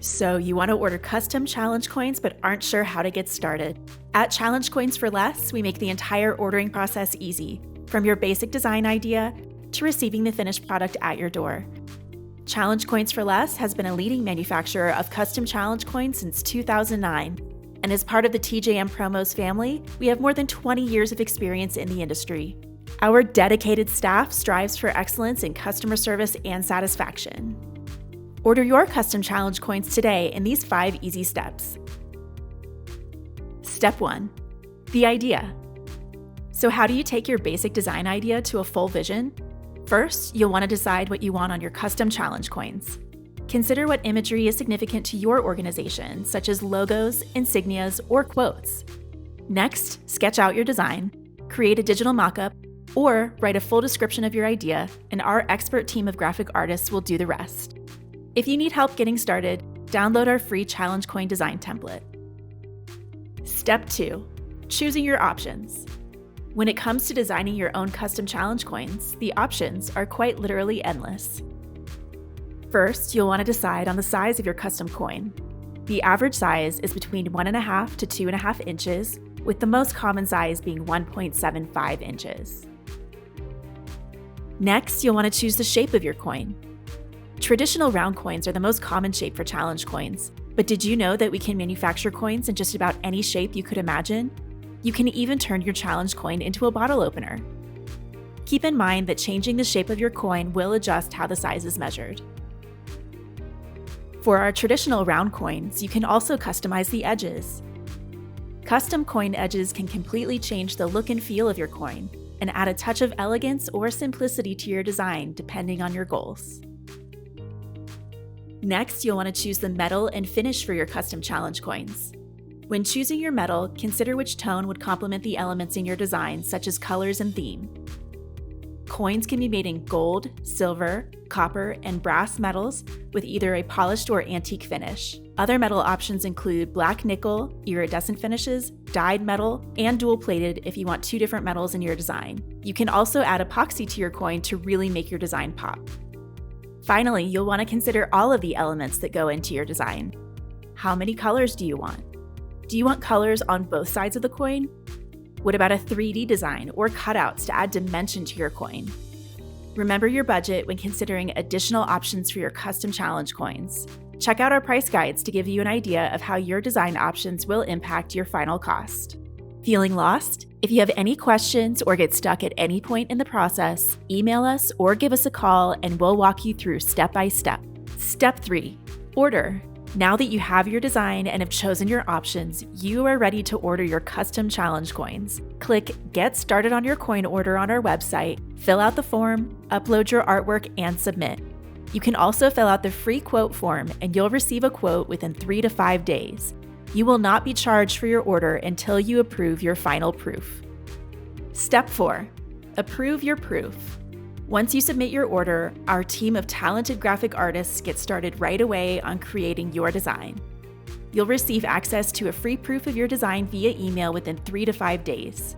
So you want to order custom challenge coins but aren't sure how to get started? At Challenge Coins for Less, we make the entire ordering process easy, from your basic design idea to receiving the finished product at your door. Challenge Coins for Less has been a leading manufacturer of custom challenge coins since 2009, and as part of the TJM Promos family, we have more than 20 years of experience in the industry. Our dedicated staff strives for excellence in customer service and satisfaction. Order your custom challenge coins today in these 5 easy steps. Step 1. The idea. So how do you take your basic design idea to a full vision? First, you'll want to decide what you want on your custom challenge coins. Consider what imagery is significant to your organization, such as logos, insignias, or quotes. Next, sketch out your design, create a digital mockup, or write a full description of your idea, and our expert team of graphic artists will do the rest. If you need help getting started, download our free challenge coin design template. Step 2. Choosing your options. When it comes to designing your own custom challenge coins, the options are quite literally endless. First, you'll want to decide on the size of your custom coin. The average size is between 1.5 to 2.5 inches, with the most common size being 1.75 inches. Next, you'll want to choose the shape of your coin. Traditional round coins are the most common shape for challenge coins, but did you know that we can manufacture coins in just about any shape you could imagine? You can even turn your challenge coin into a bottle opener. Keep in mind that changing the shape of your coin will adjust how the size is measured. For our traditional round coins, you can also customize the edges. Custom coin edges can completely change the look and feel of your coin and add a touch of elegance or simplicity to your design depending on your goals. Next, you'll want to choose the metal and finish for your custom challenge coins. When choosing your metal, consider which tone would complement the elements in your design, such as colors and theme. Coins can be made in gold, silver, copper, and brass metals with either a polished or antique finish. Other metal options include black nickel, iridescent finishes, dyed metal, and dual-plated if you want 2 different metals in your design. You can also add epoxy to your coin to really make your design pop. Finally, you'll want to consider all of the elements that go into your design. How many colors do you want? Do you want colors on both sides of the coin? What about a 3D design or cutouts to add dimension to your coin? Remember your budget when considering additional options for your custom challenge coins. Check out our price guides to give you an idea of how your design options will impact your final cost. Feeling lost? If you have any questions or get stuck at any point in the process, email us or give us a call and we'll walk you through step by step. Step 3. Order. Now that you have your design and have chosen your options, you are ready to order your custom challenge coins. Click Get Started on your coin order on our website, fill out the form, upload your artwork, and submit. You can also fill out the free quote form and you'll receive a quote within 3 to 5 days. You will not be charged for your order until you approve your final proof. Step 4. Approve your proof. Once you submit your order, our team of talented graphic artists get started right away on creating your design. You'll receive access to a free proof of your design via email within 3 to 5 days.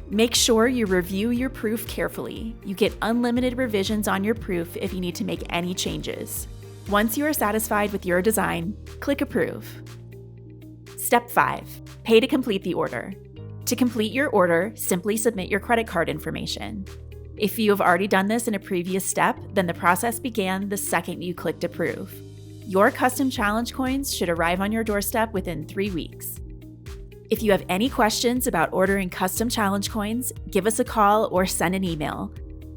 Make sure you review your proof carefully. You get unlimited revisions on your proof if you need to make any changes. Once you are satisfied with your design, click Approve. Step 5. Pay to complete the order. To complete your order, simply submit your credit card information. If you have already done this in a previous step, then the process began the second you clicked Approve. Your custom challenge coins should arrive on your doorstep within 3 weeks. If you have any questions about ordering custom challenge coins, give us a call or send an email.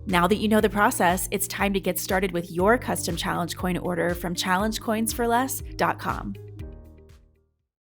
Now that you know the process, it's time to get started with your custom challenge coin order from challengecoinsforless.com.